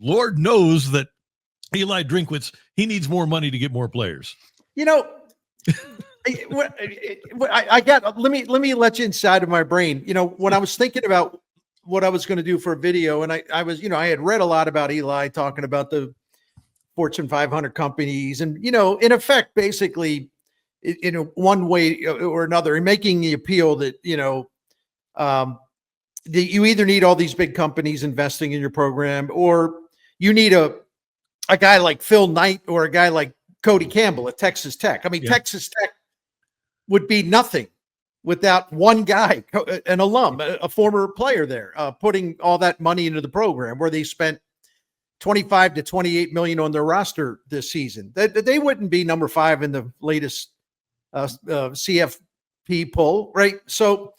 Lord knows that Eli Drinkwitz, he needs more money to get more players. You know, I got, let me let you inside of my brain. You know, when I was thinking about what I was going to do for a video, and I was, you know, I had read a lot about Eli talking about the Fortune 500 companies and, you know, in effect, basically in one way or another, and making the appeal that, you know, you either need all these big companies investing in your program, or you need a guy like Phil Knight or a guy like Cody Campbell at Texas Tech. I mean, Texas Tech would be nothing without one guy, an alum, a former player there, putting all that money into the program, where they spent 25 to 28 million on their roster this season. They wouldn't be number 5 in the latest CFP poll, right? So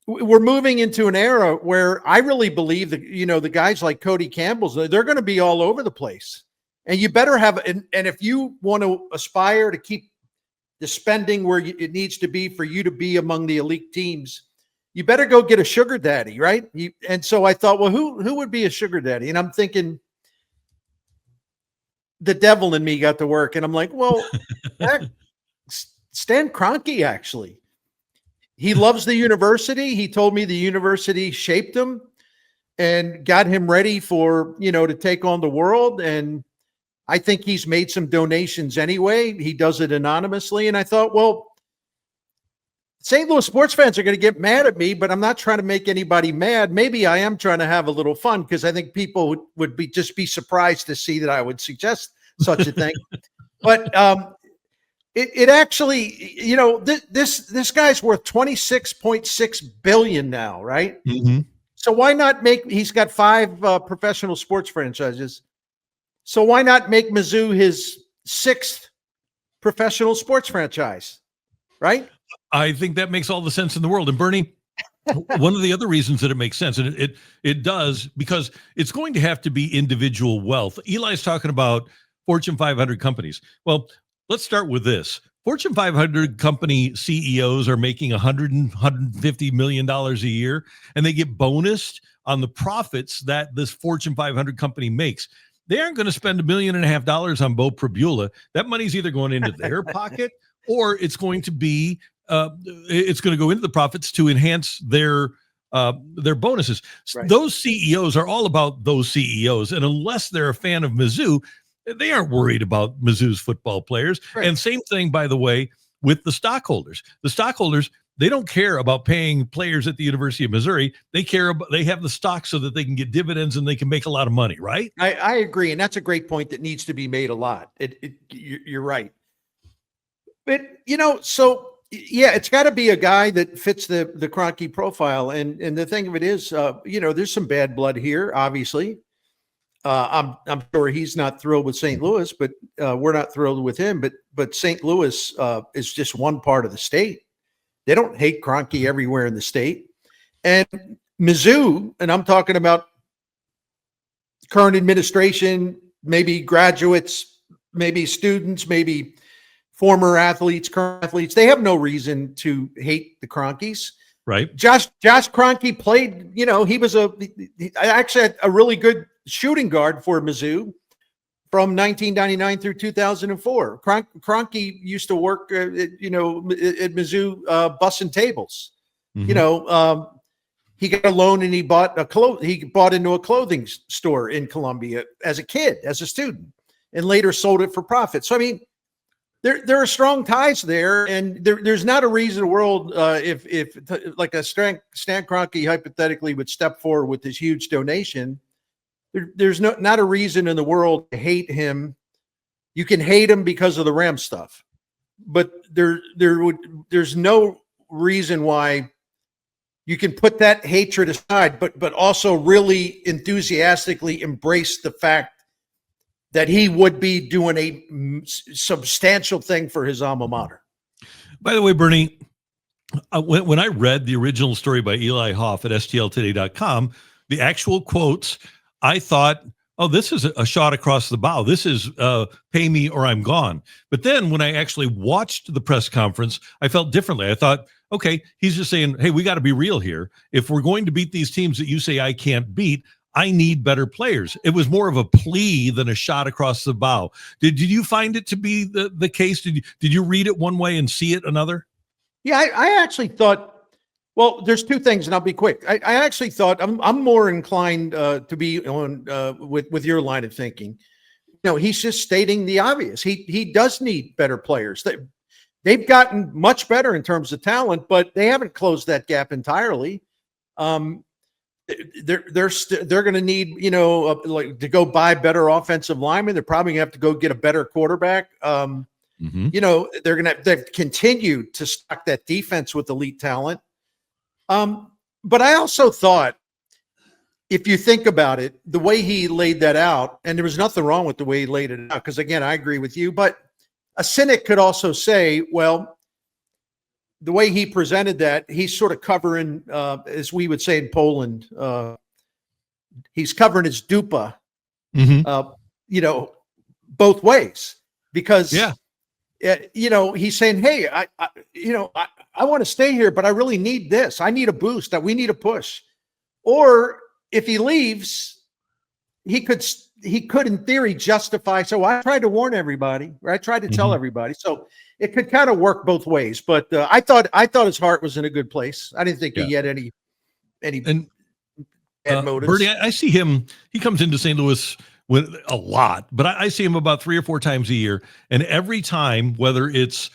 we're moving into an era where I really believe that, you know, the guys like Cody Campbell's, they're going to be all over the place. And you better have, and if you want to aspire to keep the spending where it needs to be for you to be among the elite teams, you better go get a sugar daddy, right? And so I thought, well, who would be a sugar daddy? And I'm thinking, the devil in me got to work, and I'm like, well, Stan Kroenke, actually. He loves the university. He told me the university shaped him and got him ready for, you know, to take on the world. And I think he's made some donations anyway. He does it anonymously. And I thought, well, St. Louis sports fans are going to get mad at me, but I'm not trying to make anybody mad. Maybe I am trying to have a little fun, because I think people would just be surprised to see that I would suggest such a thing. But it actually, you know, this guy's worth $26.6 billion now, right? Mm-hmm. So why not he's got 5 professional sports franchises. So why not make Mizzou his 6th professional sports franchise, right? I think that makes all the sense in the world. And Bernie, one of the other reasons that it makes sense, and it does, because it's going to have to be individual wealth. Eli's talking about Fortune 500 companies. Well, let's start with this. Fortune 500 company CEOs are making $150 million a year, and they get bonused on the profits that this Fortune 500 company makes. They aren't going to spend $1.5 million on Bo Prabula. That money's either going into their pocket, or it's going to be it's going to go into the profits to enhance their bonuses. Right. Those CEOs are all about those CEOs, and unless they're a fan of Mizzou, they aren't worried about Mizzou's football players. Right. And same thing, by the way, with the stockholders. The stockholders, they don't care about paying players at the University of Missouri. They have the stock so that they can get dividends and they can make a lot of money, right? I agree. And that's a great point that needs to be made a lot. You're right. But, you know, so yeah, it's got to be a guy that fits the Kroenke profile. And the thing of it is, you know, there's some bad blood here, obviously. I'm sure he's not thrilled with St. Louis, but we're not thrilled with him. But St. Louis is just one part of the state. They don't hate Kroenke everywhere in the state. And Mizzou, and I'm talking about current administration, maybe graduates, maybe students, maybe former athletes, current athletes, they have no reason to hate the Kroenkes. Right. Josh Kroenke played, you know, he was actually a really good shooting guard for Mizzou from 1999 through 2004. Kroenke used to work, you know, at Mizzou bussing tables. Mm-hmm. You know, he got a loan and he bought into a clothing store in Columbia as a kid, as a student, and later sold it for profit. So I mean, there are strong ties there, and there's not a reason in the world if like a Stan Kroenke hypothetically would step forward with this huge donation. There's not a reason in the world to hate him. You can hate him because of the Ram stuff, but there's no reason why you can put that hatred aside, but also really enthusiastically embrace the fact that he would be doing a substantial thing for his alma mater. By the way, Bernie, when I read the original story by Eli Hoff at stltoday.com, the actual quotes, I thought, oh, this is a shot across the bow. This is pay me or I'm gone. But then when I actually watched the press conference, I felt differently. I thought, okay, he's just saying, hey, we got to be real here. If we're going to beat these teams that you say I can't beat, I need better players. It was more of a plea than a shot across the bow. Did you find it to be the case? Did you read it one way and see it another? Yeah, I actually thought. Well, there's two things, and I'll be quick. I actually thought I'm more inclined to be on with your line of thinking. No, he's just stating the obvious. He does need better players. They've gotten much better in terms of talent, but they haven't closed that gap entirely. They're going to need, like to go buy better offensive linemen. They're probably going to have to go get a better quarterback. They're going to have to continue to stock that defense with elite talent. But I also thought, if you think about it, the way he laid that out, and there was nothing wrong with the way he laid it out, because again, I agree with you, but a cynic could also say, well, the way he presented that, he's sort of covering, as we would say in Poland, he's covering his dupa, both ways, because, he's saying, hey, I want to stay here, but I really need this. I need a boost. That we need a push. Or if he leaves, he could in theory justify. So I tried to warn everybody, or I tried to tell everybody. So it could kind of work both ways. But I thought his heart was in a good place. I didn't think he had any bad motives. Bernie, I see him. He comes into St. Louis with a lot, but I see him about 3 or 4 times a year, and every time, whether it's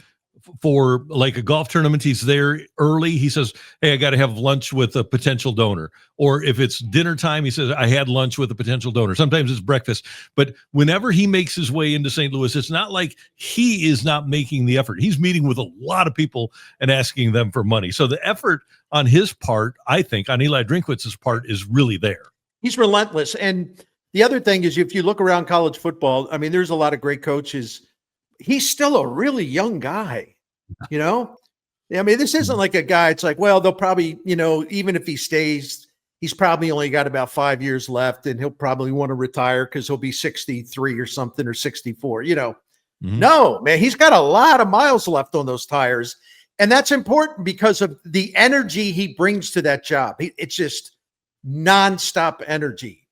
for like a golf tournament, he's there early. He says, hey, I got to have lunch with a potential donor. Or if it's dinner time, he says, I had lunch with a potential donor. Sometimes it's breakfast. But whenever he makes his way into St. Louis, it's not like he is not making the effort. He's meeting with a lot of people and asking them for money. So the effort on his part, I think, on Eli Drinkwitz's part, is really there. He's relentless. And the other thing is, if you look around college football, I mean, there's a lot of great coaches. He's still a really young guy. I mean, this isn't like a guy. It's like, well, they'll probably, even if he stays, he's probably only got about 5 years left, and he'll probably want to retire because he'll be 63 or something, or 64. No, man, he's got a lot of miles left on those tires, and that's important because of the energy he brings to that job. It's just nonstop energy.